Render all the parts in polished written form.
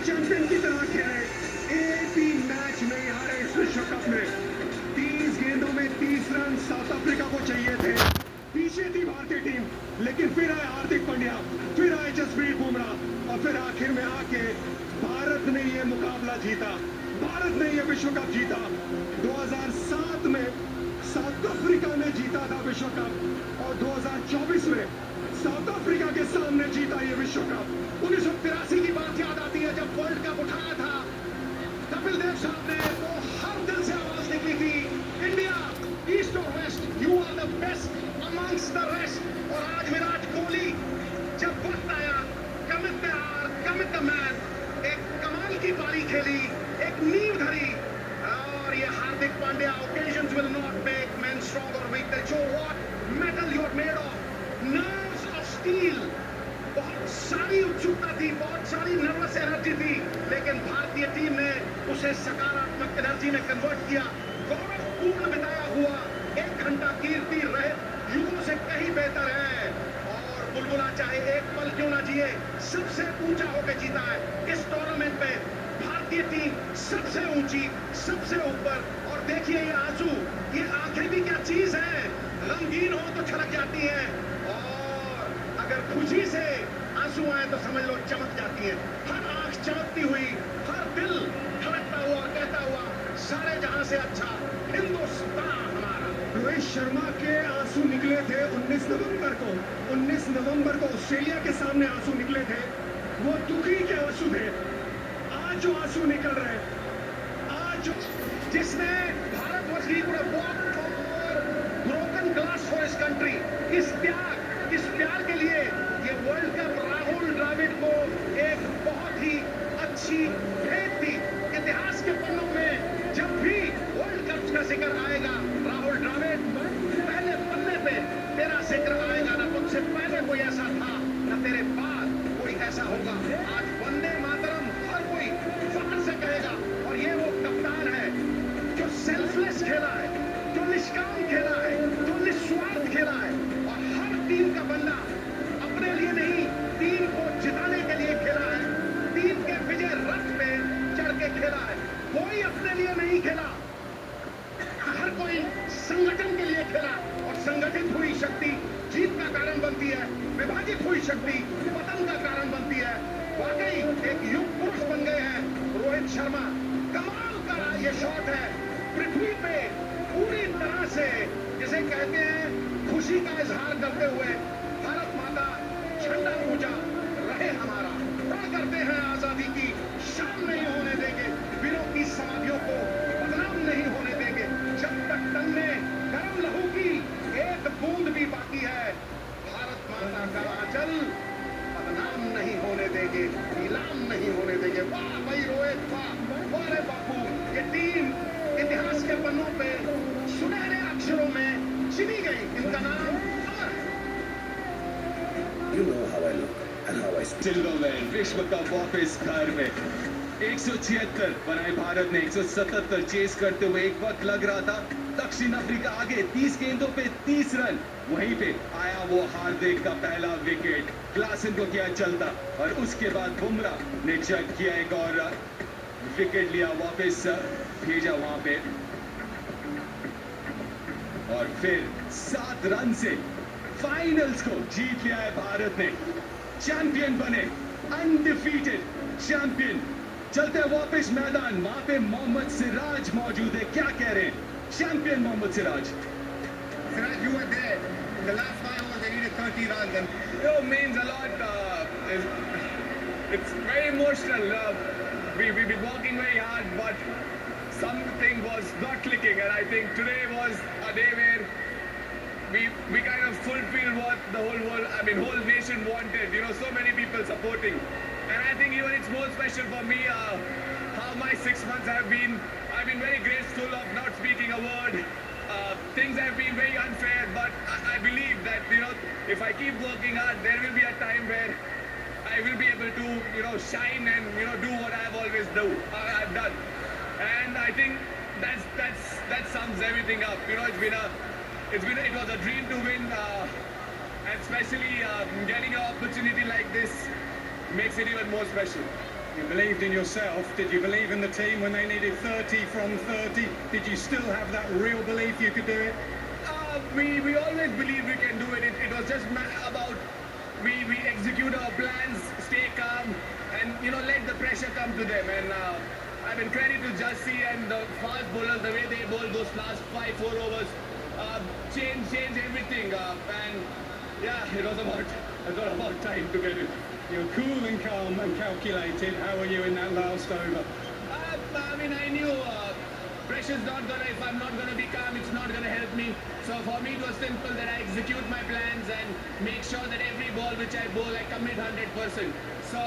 Champion की तरह खेले, एक भी मैच नहीं हारे इस विश्व कप में। 30 गेंदों में 30 रन साउथ अफ्रीका को चाहिए थे। पीछे थी भारतीय टीम, लेकिन फिर आए हार्दिक पांड्या, फिर आए जसप्रीत बुमराह और फिर आखिर में आके भारत ने ये मुकाबला जीता। भारत ने ये विश्व कप जीता। 2007 में साउथ अफ्रीका ने जीता था विश्व कप और 2024 में साउथ अफ्रीका के सामने जीता ये विश्व कप। 1983 की बात याद आती है जब वर्ल्ड कप उठाया था कपिल देव साहब ने, तो हर दिल से आवाज निकली थी, इंडिया ईस्ट और west, you are the best amongst the rest. और आज विराट कोहली जब वक्त आया, कमिट द हार, कमिट द मैन, एक कमाल की पारी खेली, एक नींव धरी। और ये Hardik Pandya, occasions will not make men strong or weak, they show what metal you're made of, nerves of steel। बहुत सारी उत्सुकता थी, बहुत सारी नर्वस एनर्जी थी, लेकिन भारतीय टीम ने उसे सकारात्मक एनर्जी में कन्वर्ट किया। गौरवपूर्ण बिताया हुआ 1 घंटा कीर्ति रहे युगों से कहीं बेहतर है। और बुलबुला चाहे एक पल क्यों ना जिए, सबसे ऊंचा होकर जीता है इस टूर्नामेंट में। भारतीय टीम सबसे ऊंची, सबसे ऊपर। और देखिए ये आंसू, ये आंखें भी क्या चीज है, रंगीन हो तो छलक जाती हैं, और अगर खुशी से आंसू आए तो समझ लो चमक जाती है। हर आंख चमकती हुई, हर दिल धड़कता हुआ, कहता हुआ सारे जहां से अच्छा हिंदुस्तान हमारा। रोहित शर्मा के आंसू निकले थे 19 नवंबर को। 19 नवंबर को ऑस्ट्रेलिया के सामने आंसू निकले थे, वो दुखी के आंसू थे। आज जो आंसू निकल रहे, आज जिसने भारतवर्ष की broken glass for his country, इस प्यार के लिए ये वर्ल्ड कप राहुल द्रविड़ को एक बहुत ही अच्छी भेंट थी। इतिहास के पन्नों में जब भी वर्ल्ड कप का जिक्र आएगा, राहुल द्रविड़ पहले पन्ने पे तेरा जिक्र आएगा। ना तुझसे पहले कोई ऐसा था, ना तेरे बाद कोई ऐसा होगा। आज वंदे मातरम हर कोई फख्र से कहेगा, और ये वो कप्तान है जो सेल्फलेस खेला है, जो निष्काम खेला है, जो निस्वार्थ खेला है, और हर टीम का बंदा अपने लिए नहीं, टीम को जिताने के लिए खेला है। टीम के विजय रथ पे चढ़ के खेला है। कोई अपने लिए नहीं खेला, हर कोई संगठन के लिए खेला, और संगठित हुई शक्ति जीत का कारण बनती है, विभाजित हुई शक्ति पतन का कारण बनती है। वाकई एक युग पुरुष बन गए हैं रोहित शर्मा। कमाल का ये शॉट है, पृथ्वी पे पूरी तरह से जिसे कहते हैं खुशी का इजहार करते हुए, भारत माता झंडा ऊंचा रहे हमारा, प्रण करते हैं आजादी की शान नहीं होने देंगे, वीरों की समाधियों को बदनाम नहीं होने देंगे। जब तक तन में गर्म लहू की एक बूंद भी बाकी है, भारत माता का आंचल बदनाम नहीं होने देंगे, नीलाम नहीं होने देंगे। वाह भाई रोहित, वाह रे बापू, ये टीम इतिहास के पन्नों पे सुनहरे अक्षरों में चिनी गई। इनका नाम अमर है। You know how I look and how I speak. Silverman विश्व कप वापस घर में। 176 बनाए भारत ने, 177 चेस करते हुए एक वक्त लग रहा था दक्षिण अफ्रीका आगे 30 गेंदों पे 30 रन। वहीं पे आया वो हार्दिक का पहला विकेट, क्लासन को किया चलता, और उसके बाद बुमराह ने जग किया एक और विकेट लिया, वापस भेजा वहां पे, और फिर 7 रन से फाइनल्स को जीत लिया है भारत ने। चैंपियन बने, अनडिफीटेड चैंपियन। चलते हैं वापस मैदान, वहां पे मोहम्मद सिराज मौजूद है। क्या कह रहे हैं champion Mohammed Siraj? Siraj, you were there. The last 5 overs, they needed 30 runs. And It means a lot. It's very emotional. We've been working very hard, but something was not clicking. And I think today was a day where we kind of fulfilled what the whole world, whole nation wanted. So many people supporting. And I think even it's more special for me how my 6 months have been. I've been very grateful of not speaking a word. Things have been very unfair, but I believe that, if I keep working hard, there will be a time where I will be able to, shine and, do what I've always I've done. And I think that sums everything up. It was a dream to win, and especially getting an opportunity like this makes it even more special. You believed in yourself. Did you believe in the team when they needed 30 from 30? Did you still have that real belief you could do it? We always believe we can do it. It was just about we execute our plans, stay calm, and let the pressure come to them. And I mean, credit to Jassi and the fast bowlers, the way they bowl those last 4 overs, change everything. And yeah, it was about time to get it. You're cool and calm and calculated. How were you in that last over? I mean, I knew pressure's not gonna. If I'm not gonna be calm, it's not gonna help me. So for me, it was simple that I execute my plans and make sure that every ball which I bowl, I commit 100%. So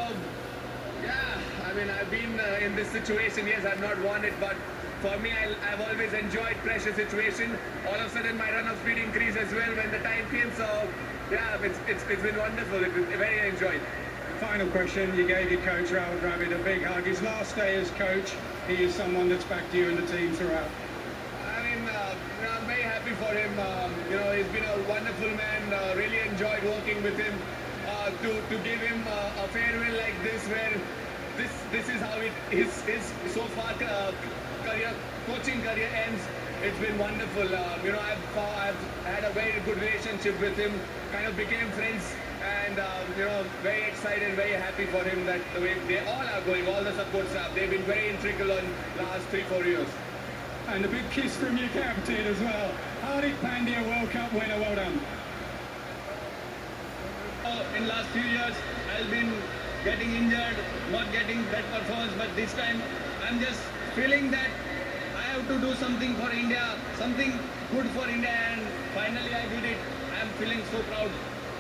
yeah, I mean, I've been in this situation. Yes, I've not won it, but for me, I've always enjoyed pressure situation. All of a sudden, my run of speed increased as well when the time came. So yeah, it's been wonderful. It's been very enjoyed. Final question. You gave your coach, Rahul Dravid, a big hug. His last day as coach, he is someone that's backed you and the team throughout. I mean, I'm very happy for him. He's been a wonderful man. Really enjoyed working with him. To give him a farewell like this, where this is how his so far coaching career ends. It's been wonderful. I've had a very good relationship with him. Kind of became friends, and very excited, very happy for him that the way they all are going, all the support staff, they've been very integral on last 3-4 years. And a big kiss from your captain as well. Hardik Pandya, World Cup winner, well done. In last few years, I've been getting injured, not getting that performance, but this time I'm just feeling that I have to do something for India, something good for India, and finally I did it. I'm feeling so proud.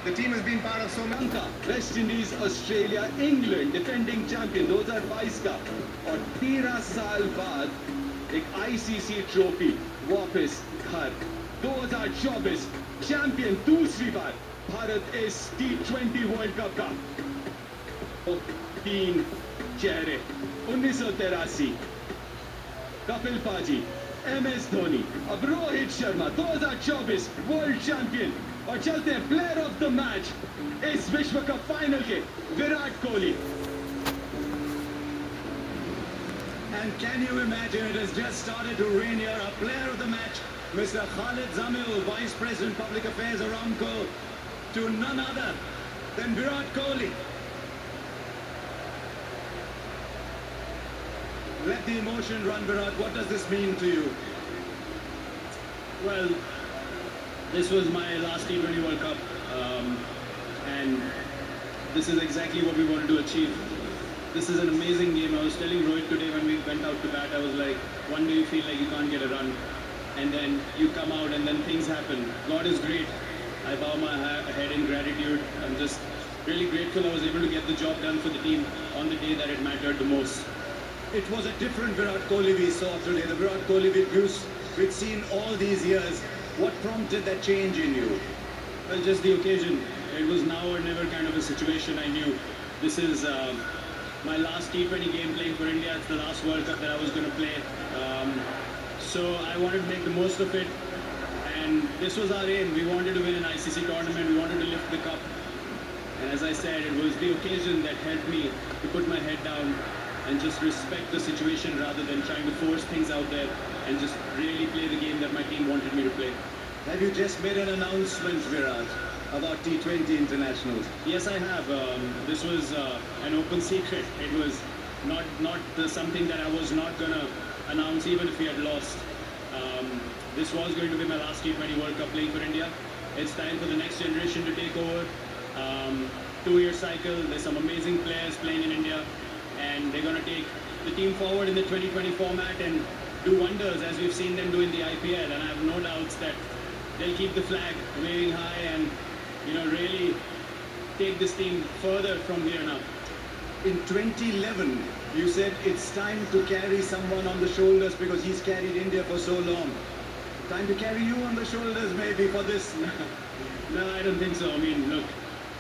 The team has been part of so many. Lanka, West Indies, Australia, England, defending champion 2022 का और 13 साल बाद एक ICC trophy वापस घर 2024 champion दूसरी बार भारत इस T20 world cup का 3 चेहरे 1983 कपिल पाजी MS धोनी अब रोहित शर्मा 2024 वर्ल्ड चैंपियन और चलते हैं प्लेयर ऑफ द मैच इस विश्व कप फाइनल के Virat Kohli. And can you imagine, it has just started to rain here. Our player of the match, Mr. Khalid Zamil, Vice President Public Affairs Aramco, to none other than Virat Kohli. Let the emotion run, Virat. What does this mean to you? Well, this was my last T20 World Cup, and this is exactly what we wanted to achieve. This is an amazing game. I was telling Rohit today when we went out to bat, I was like, one day you feel like you can't get a run, and then you come out and then things happen. God is great. I bow my head in gratitude. I'm just really grateful I was able to get the job done for the team on the day that it mattered the most. It was a different Virat Kohli we saw today, the Virat Kohli we've seen all these years. What prompted that change in you? Well, just the occasion. It was now or never kind of a situation. I knew this is my last T20 game playing for India. It's the last World Cup that I was going to play. So I wanted to make the most of it. And this was our aim. We wanted to win an ICC tournament. We wanted to lift the cup. And as I said, it was the occasion that helped me to put my head down and just respect the situation rather than trying to force things out there and just really play the game that my team wanted me to play. Have you just made an announcement, Virat, about T20 internationals? Yes, I have. This was an open secret. It was not something that I was not going to announce even if we had lost. This was going to be my last T20 World Cup playing for India. It's time for the next generation to take over. 2-year cycle. There's some amazing players playing in India, and they're going to take the team forward in the 2020 format and do wonders as we've seen them do in the IPL. And I have no doubts that they'll keep the flag waving high and really take this team further from here now. In 2011, you said it's time to carry someone on the shoulders because he's carried India for so long. Time to carry you on the shoulders maybe for this. No, I don't think so. I mean, look,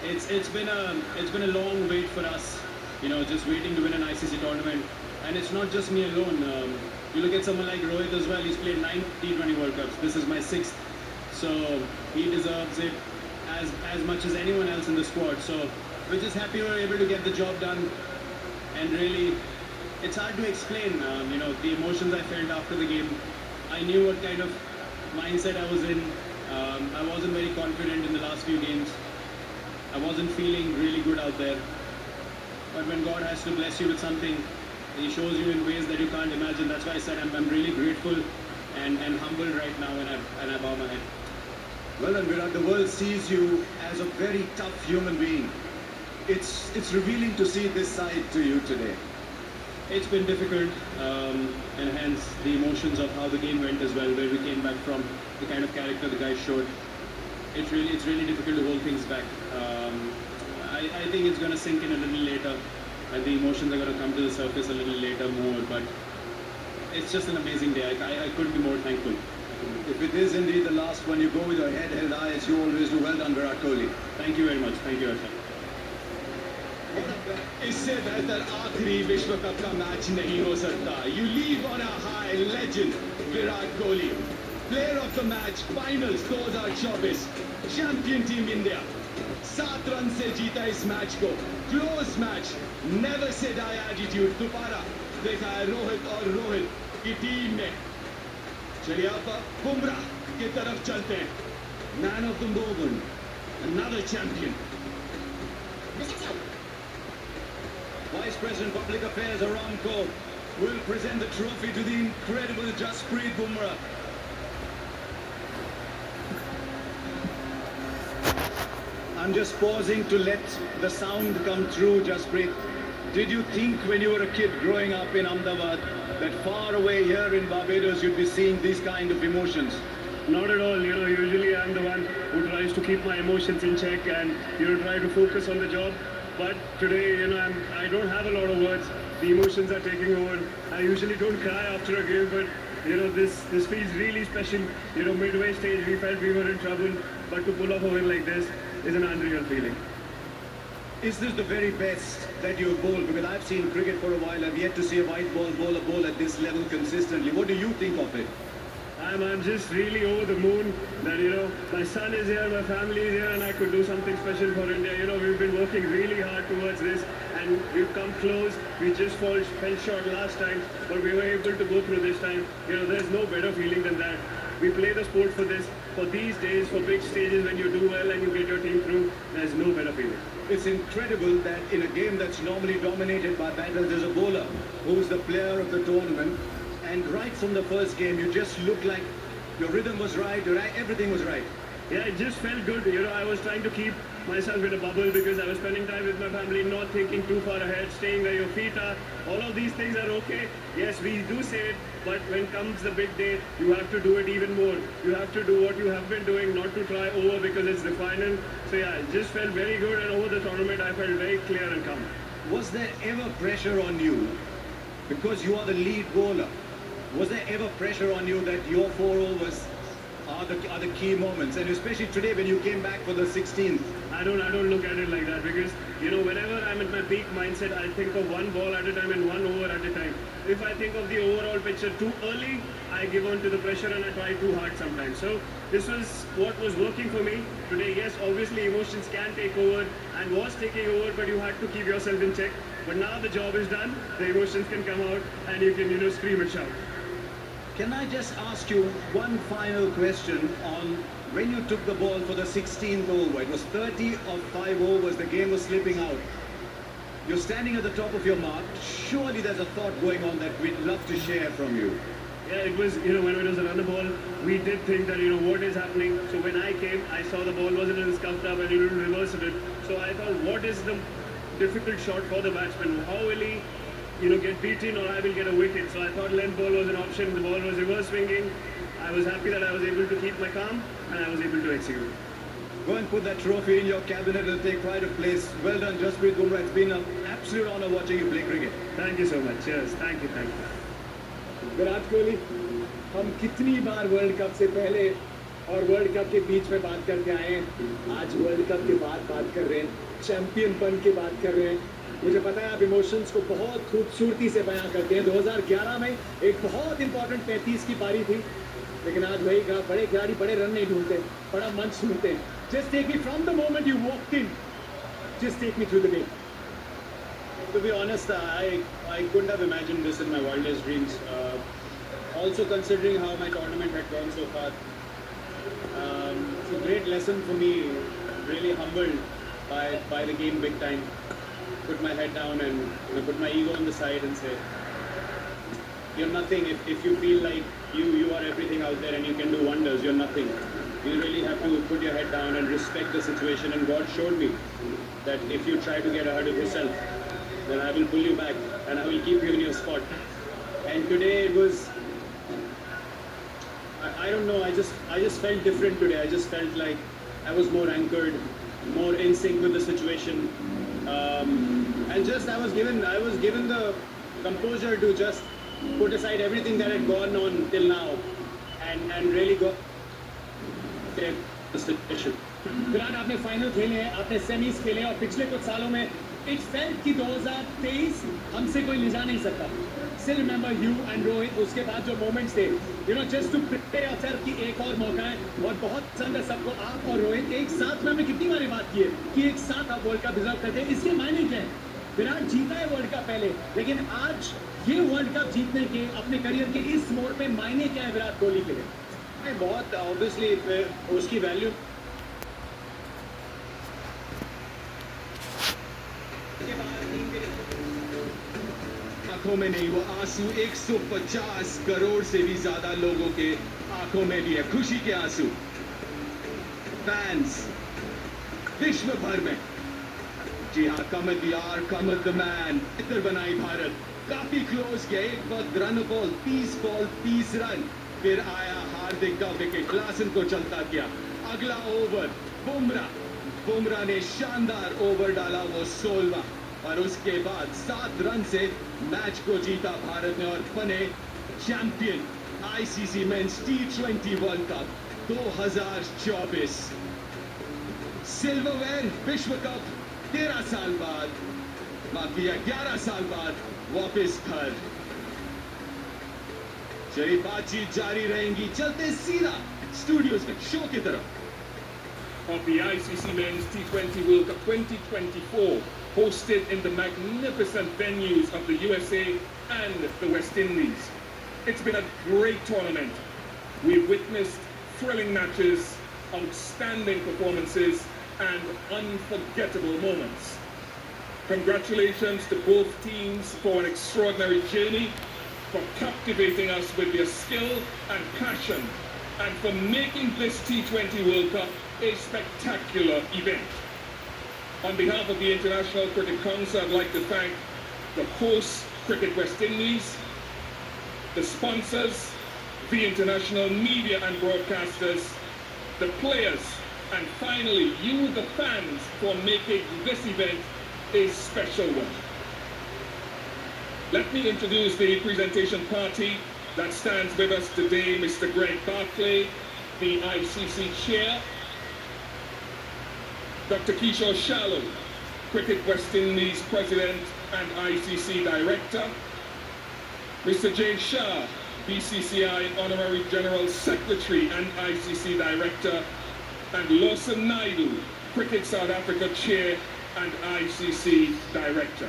it's been a long wait for us. Just waiting to win an ICC tournament, and it's not just me alone. You look at someone like Rohit as well. He's played 9 T20 World Cups. This is my 6th, so he deserves it as much as anyone else in the squad. So we're just happy we're able to get the job done, and really, it's hard to explain. The emotions I felt after the game. I knew what kind of mindset I was in. I wasn't very confident in the last few games. I wasn't feeling really good out there. But when God has to bless you with something, He shows you in ways that you can't imagine. That's why I said I'm really grateful and humbled right now, and I bow my head. Well done, Virat. The world sees you as a very tough human being. It's revealing to see this side to you today. It's been difficult, and hence the emotions of how the game went as well, where we came back from, the kind of character the guys showed. It's really difficult to hold things back. I think it's going to sink in a little later, and the emotions are going to come to the surface a little later more, but it's just an amazing day. I couldn't be more thankful. If it is indeed the last one, you go with your head held high as you always do. Well done, Virat Kohli. Thank you very much. Thank you, Arsha. इससे बेहतर आखिरी विश्व cup का match नहीं हो सकता. You leave on a high, legend Virat Kohli, player of the match, finals 2024, champion team India. 7 run से जीता इस मैच को. Close match, never say die attitude. दोबारा देखा है रोहित और रोहित की टीम में. चलिए अब बुमराह की तरफ चलते हैं. Man of the moment, another champion. Vice President Public Affairs Aramco will present the trophy to the incredible Jasprit Bumrah. I'm just pausing to let the sound come through, Jasprit. Did you think when you were a kid growing up in Ahmedabad that far away here in Barbados you'd be seeing these kind of emotions? Not at all. Usually I'm the one who tries to keep my emotions in check and try to focus on the job. But today, I don't have a lot of words. The emotions are taking over. I usually don't cry after a game, but this feels really special. Midway stage we felt we were in trouble, but to pull off a win like this is an unreal feeling. Is this the very best that you've bowled? Because I've seen cricket for a while. I've yet to see a white ball bowler bowl at this level consistently. What do you think of it? I'm just really over the moon that, my son is here, my family is here, and I could do something special for India. We've been working really hard towards this, and we've come close. We just fell short last time, but we were able to go through this time. There's no better feeling than that. We play the sport for this, for these days, for big stages when you do well and you get your team through. There's no better feeling. It's incredible that in a game that's normally dominated by batters, there's a bowler who's the player of the tournament. And right from the first game, you just looked like your rhythm was right, everything was right. Yeah, it just felt good. I was trying to keep myself in a bubble because I was spending time with my family, not thinking too far ahead, staying where your feet are. All of these things are okay. Yes, we do say it, but when comes the big day, you have to do it even more. You have to do what you have been doing, not to try over because it's the final. So yeah, it just felt very good, and over the tournament, I felt very clear and calm. Was there ever pressure on you, because you are the lead bowler? Was there ever pressure on you that your 4 overs are the key moments, and especially today when you came back for the 16th? I don't look at it like that because whenever I'm at my peak mindset, I think of one ball at a time and 1 over at a time. If I think of the overall picture too early, I give on to the pressure and I try too hard sometimes. So this was what was working for me today. Yes, obviously emotions can take over and was taking over, but you had to keep yourself in check. But now the job is done, the emotions can come out and you can scream and shout. Can I just ask you one final question on when you took the ball for the 16th over? It was 30 of 5 overs, the game was slipping out. You're standing at the top of your mark. Surely there's a thought going on that we'd love to share from you. Yeah, it was, when it was a runner ball, we did think that, what is happening? So when I came, I saw the ball wasn't in scuffed up and he didn't reverse it. So I thought, what is the difficult shot for the batsman? How will he get beaten or I will get a wicket? So I thought length ball was an option. The ball was reverse swinging. I was happy that I was able to keep my calm and I was able to execute. Go and put that trophy in your cabinet. It'll take pride of place. Well done, Jasprit Bumrah. It's been an absolute honor watching you play cricket. Thank you so much. Cheers. Thank you. Virat Kohli, हम कितनी बार world cup से पहले और world cup के बीच में बात करके आए हैं. आज वर्ल्ड कप के बाद बात कर रहे हैं, चैंपियन की बात कर रहे हैं. मुझे पता है आप इमोशंस को बहुत खूबसूरती से बयां करते हैं. 2011 में एक बहुत इंपॉर्टेंट 35 की पारी थी, लेकिन आज वही बड़े खिलाड़ी बड़े रन नहीं ढूंढते, बड़ा मंच ढूंढते हैं. Just take me from the moment you walked in. Just take me through the game. To be honest, I couldn't have imagined this in my wildest dreams. Also considering how my tournament had gone so far. It's a great lesson for me, really humbled by the game big time. Put my head down and put my ego on the side and say, you're nothing. If you feel like you are everything out there and you can do wonders, you're nothing. You really have to put your head down and respect the situation. And God showed me that if you try to get ahead of yourself, then I will pull you back and I will keep you in your spot. And today it was, I don't know, I just felt different today. I just felt like I was more anchored, more in sync with the situation. And just I was given the composure to just put aside everything that had gone on till now and really go take the situation. Virat, आपने final खेले हैं, आपने semis खेले और पिछले कुछ सालों में इट फेल्ट कि 2023 हमसे कोई ले जा नहीं सकता. Still remember you and Rohit, उसके बाद जो moments थे, just to prepare yourself कि एक और मौका है और बहुत पसंद है सबको. आप और रोहित एक साथ में हमने कितनी बार बात की है कि एक साथ आप वर्ल्ड कप डिजर्व करते हैं. इसके मायने क्या है? विराट जीता है वर्ल्ड कप पहले, लेकिन आज ये वर्ल्ड कप जीतने के अपने करियर के इस मोड़ पे मायने क्या है विराट कोहली के लिए? बहुत ऑब्वियसली उसकी वैल्यू आंखों में नहीं, वो आंसू 150 करोड़ से भी ज्यादा लोगों के आंखों में भी है, खुशी के आंसू. फैंस विश्व भर में, जी हाँ, कम द यार, कम द मैन, इतर बनाई भारत. काफी क्लोज गया, एक वक्त रन बॉल 30 रन, फिर आया हार्दिक का विकेट, क्लासन को चलता किया. अगला ओवर बुमराह ने शानदार ओवर डाला, वो 16वां, और उसके बाद 7 रन से मैच को जीता भारत ने और बने champion ICC men's T20 world cup 2024. Silverware विश्व कप 13 साल बाद, माफ 11 साल बाद वापस घर. चलिए बातचीत जारी रहेंगी, चलते सीधा स्टूडियोज में शो की तरफ. Of the ICC Men's T20 World Cup 2024, hosted in the magnificent venues of the USA and the West Indies. It's been a great tournament. We've witnessed thrilling matches, outstanding performances, and unforgettable moments. Congratulations to both teams for an extraordinary journey, for captivating us with their skill and passion, and for making this T20 World Cup a spectacular event. On behalf of the International Cricket Council, I'd like to thank the host, Cricket West Indies, the sponsors, the international media and broadcasters, the players, and finally you, the fans, for making this event a special one. Let me introduce the presentation party that stands with us today. Mr. Greg Barclay, the ICC Chair, Dr. Kishore Shalom, Cricket West Indies President and ICC Director, Mr. Jay Shah, BCCI Honorary General Secretary and ICC Director, and Lawson Naidu, Cricket South Africa Chair and ICC Director.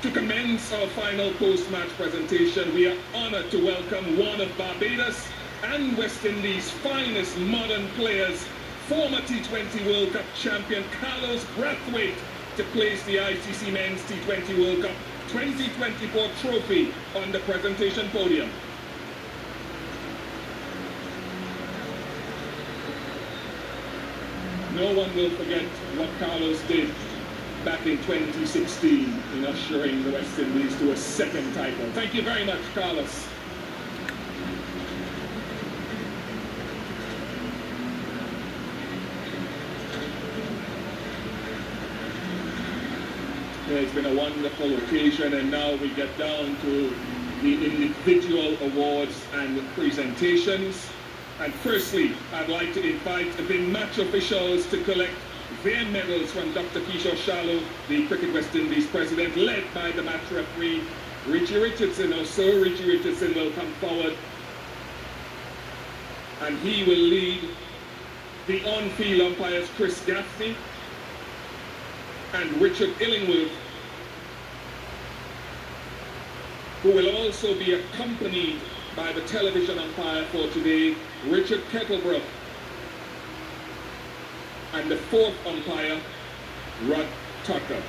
To commence our final post-match presentation, we are honored to welcome one of Barbados and West Indies' finest modern players, former T20 World Cup champion Carlos Brathwaite, to place the ICC Men's T20 World Cup 2024 trophy on the presentation podium. No one will forget what Carlos did back in 2016 in ushering the West Indies to a second title. Thank you very much, Carlos. It's been a wonderful occasion, and now we get down to the individual awards and presentations. And firstly, I'd like to invite the match officials to collect their medals from Dr. Kishore Shalom, the Cricket West Indies president, led by the match referee, Richie Richardson. Also, Richie Richardson will come forward, and he will lead the on-field umpires, Chris Gaffney, and Richard Illingworth, who will also be accompanied by the television umpire for today, Richard Kettlebrook, and the fourth umpire, Rod Tucker.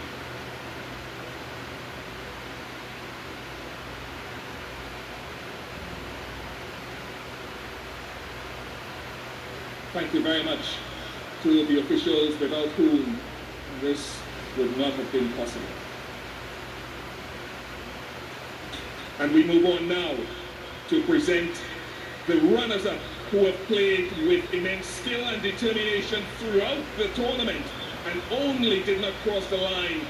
Thank you very much to the officials without whom this would not have been possible. And we move on now to present the runners-up who have played with immense skill and determination throughout the tournament and only did not cross the line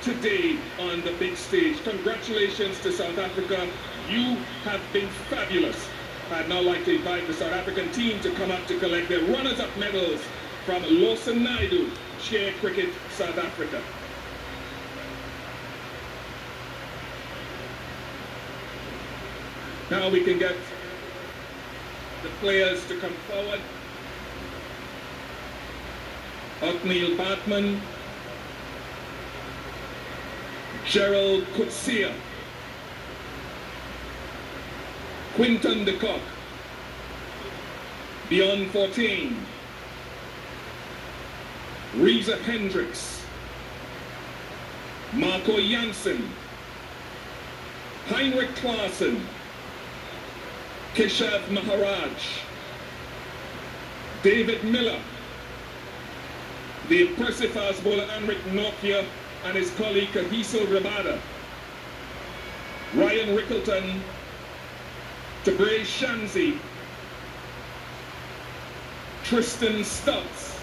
today on the big stage. Congratulations to South Africa. You have been fabulous. I'd now like to invite the South African team to come up to collect their runners-up medals from Lawson Naidu, Chair Cricket, South Africa. Now we can get the players to come forward. Othniel Bartman, Gerald Coetzee, Quinton de Kock, Beyond 14, Reza Hendricks, Marco Jansen, Heinrich Klaassen, Keshav Maharaj, David Miller, the impressive fast bowler Anrik Nortje and his colleague Kagiso Rabada, Ryan Rickleton, Tabraiz Shanzi, Tristan Stutz,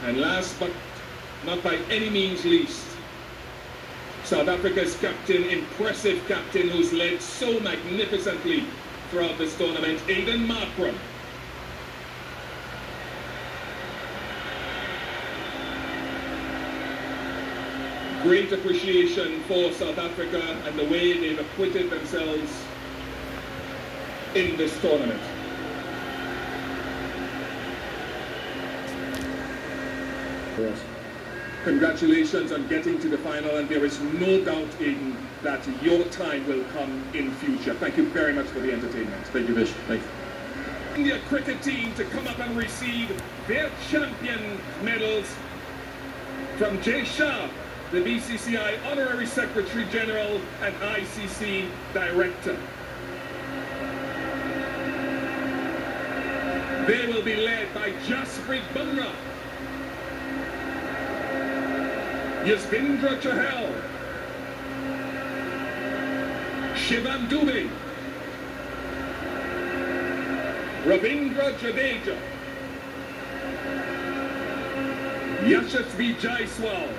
and last but not by any means least, South Africa's captain, impressive captain who's led so magnificently throughout this tournament, Aiden Markram. Great appreciation for South Africa and the way they've acquitted themselves in this tournament. Yes. Congratulations on getting to the final, and there is no doubt, Aiden, that your time will come in future. Thank you very much for the entertainment. Thank you, Vish. Thank you. India cricket team to come up and receive their champion medals from Jay Shah, the BCCI Honorary Secretary General and ICC Director. They will be led by Jasprit Bumrah, Yuzvendra Chahal, Shivam Dubey, Ravindra Jadeja, Yashasvi Jaiswal,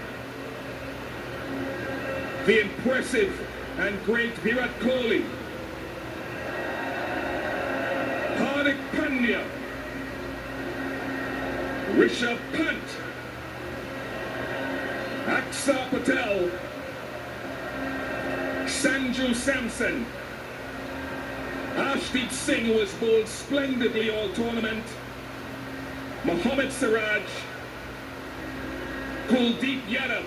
the impressive and great Virat Kohli, Hardik Pandya, Rishabh Pant, Aksa Patel, Sanju Samson, Ashdeep Singh, who has bowled splendidly all tournament, Mohammad Siraj, Kuldeep Yadav,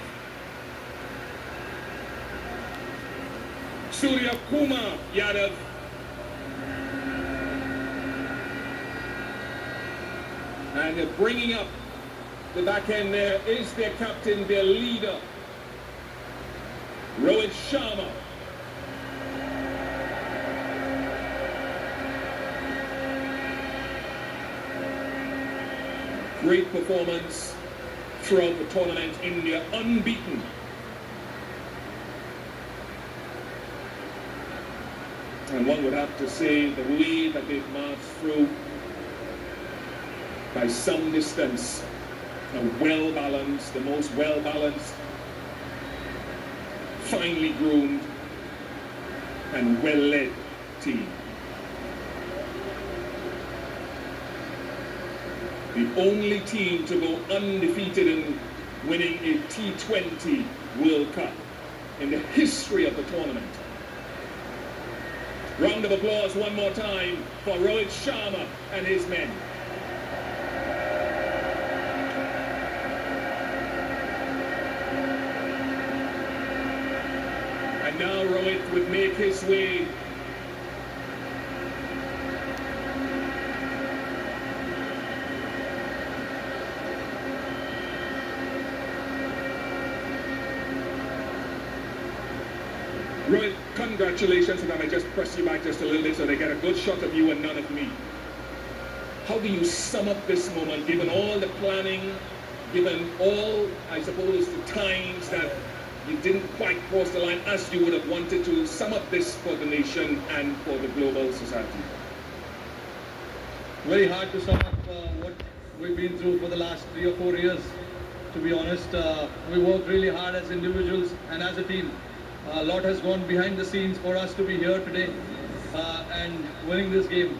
Surya Kumar Yadav, and bringing up the back end there is their captain, their leader, Rohit Sharma. Great performance throughout the tournament. India unbeaten. And one would have to say the way that they've marched through, by some distance, a well-balanced, the most well-balanced, finely groomed and well-led team. The only team to go undefeated in winning a T20 World Cup in the history of the tournament. Round of applause one more time for Rohit Sharma and his men. And now Rohit would make his way Rohit, congratulations, and I might just press you back just a little bit so they get a good shot of you and none of me. How do you sum up this moment, given all the planning, given all, I suppose, the times that you didn't quite cross the line as you would have wanted to? Sum up this for the nation and for the global society. Very hard to sum up what we've been through for the last 3 or 4 years, to be honest. We worked really hard as individuals and as a team. A lot has gone behind the scenes for us to be here today and winning this game.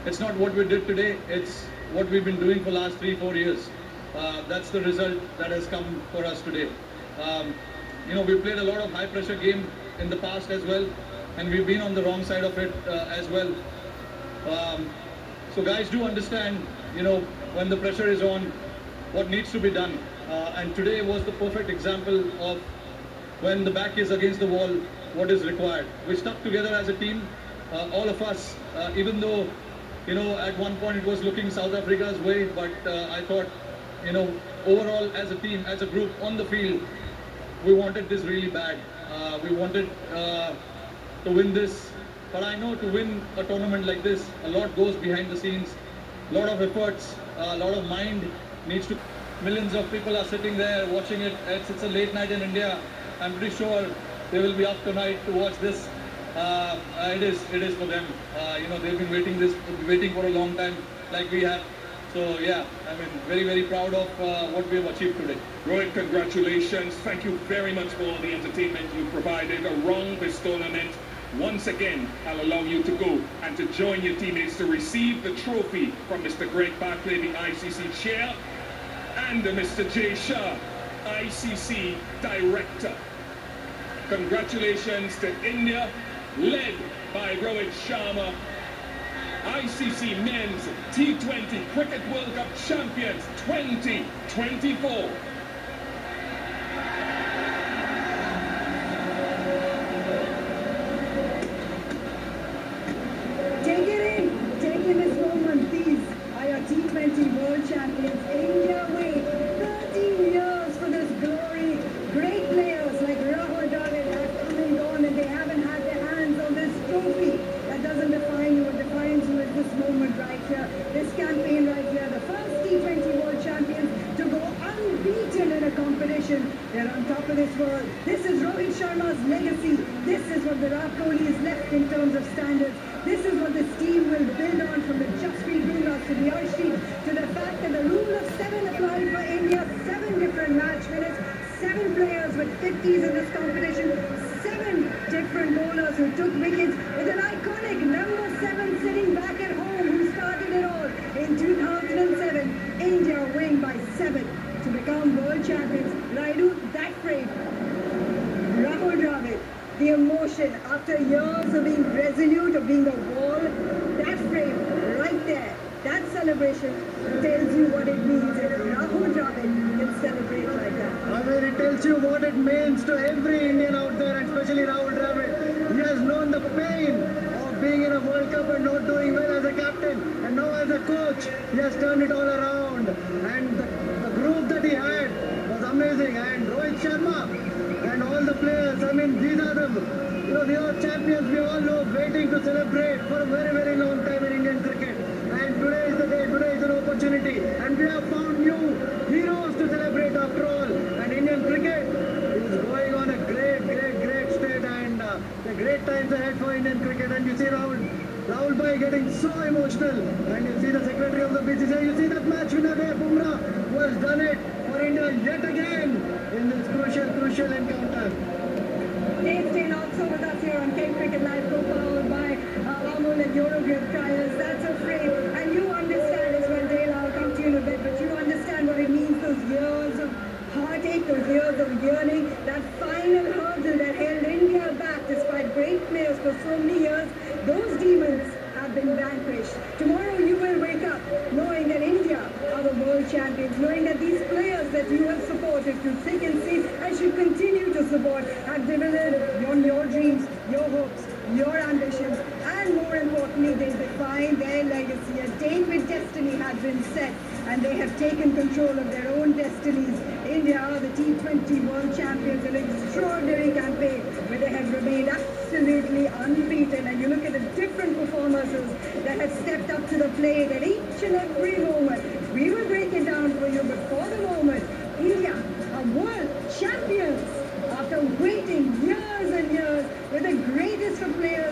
It's not what we did today, it's what we've been doing for the last 3-4 years. That's the result that has come for us today. We played a lot of high pressure game in the past as well, and we've been on the wrong side of it as well. So guys do understand, when the pressure is on, what needs to be done. And today was the perfect example of when the back is against the wall, what is required. We stuck together as a team, all of us, even though, at one point it was looking South Africa's way, but I thought, overall as a team, as a group on the field, we wanted this really bad. We wanted to win this, but I know to win a tournament like this, a lot goes behind the scenes, a lot of efforts, a lot of mind needs to. Millions of people are sitting there watching it. It's a late night in India. I'm pretty sure they will be up tonight to watch this. It is for them. They've been waiting for a long time, like we have. So yeah, very, very proud of what we have achieved today. Rohit, congratulations. Thank you very much for all the entertainment you provided. A wrong bestowment. Once again, I'll allow you to go and to join your teammates to receive the trophy from Mr. Greg Barclay, the ICC chair, and Mr. Jay Shah, ICC director. Congratulations to India, led by Rohit Sharma, ICC Men's T20 Cricket World Cup Champions 2024. Take in this moment. These are your T20 World Champions. India wait 13 years for this glory. Great players like Rahul Dravid have come and gone, and they haven't had their hands on this trophy. That doesn't define you. What defines you is this moment right here, this campaign right here. The first T20 World Champions to go unbeaten in a competition. They're on top of this world. This is Rohit Sharma's legacy. This is what Virat Kohli has left in terms of standards. This is what this team will build on, from the Jasprit Bumrah to the Arshdeep to the fact that the rule of 7 applied for India. 7 different match winners, 7 players with 50s in this competition, 7 different bowlers who took wickets, with an iconic number 7 sitting back at home who started it all in 2007. India win by 7 to become world champions. Raidu, that frame, Rahul Dravid, the emotion after years of being resolute, of being a wall, that frame right there, that celebration tells you what it means. If Rahul Dravid can celebrate like that. It tells you what it means to every Indian out there, and especially Rahul Dravid. He has known the pain of being in a World Cup and not doing well as a captain, and now as a coach, he has turned it all around. And the group that he had was amazing. And Rohit Sharma and all the players, these are the are champions we all know, waiting to celebrate for a very, very long time in Indian cricket. And today is the day, today is an opportunity. And we have found new heroes to celebrate after all. And Indian cricket is going on a great state, and the great times ahead for Indian cricket. And you see Rahul Bhai getting so emotional. And you see the secretary of the BCCI, you see that match winner there, Bumrah, who has done it for India yet again in this crucial encounter. Dave Steyn also with us here on Cape Cricket Live, co-powered by Amul and Eurogrid Tyres. That's a frame. And you understand as well, Dale, I'll come to you in a bit, but you understand what it means, those years of heartache, those years of yearning, that final hurdle that held India back despite great players for so many years, those demons have been vanquished. Tomorrow you will wake up knowing that India are the world champions, knowing that these players that you have supported through thick and thin and should continue to support have delivered on your dreams, your hopes, your ambitions, and more importantly, they define their legacy. A date with destiny has been set, and they have taken control of their own destinies. India are the T20 world champions, an extraordinary campaign where they have remained absolutely unbeaten. And you look at the different performances that have stepped up to the plate at each and every moment. We will break it down for you, but for the moment, India are world champions after waiting years and years with the greatest of players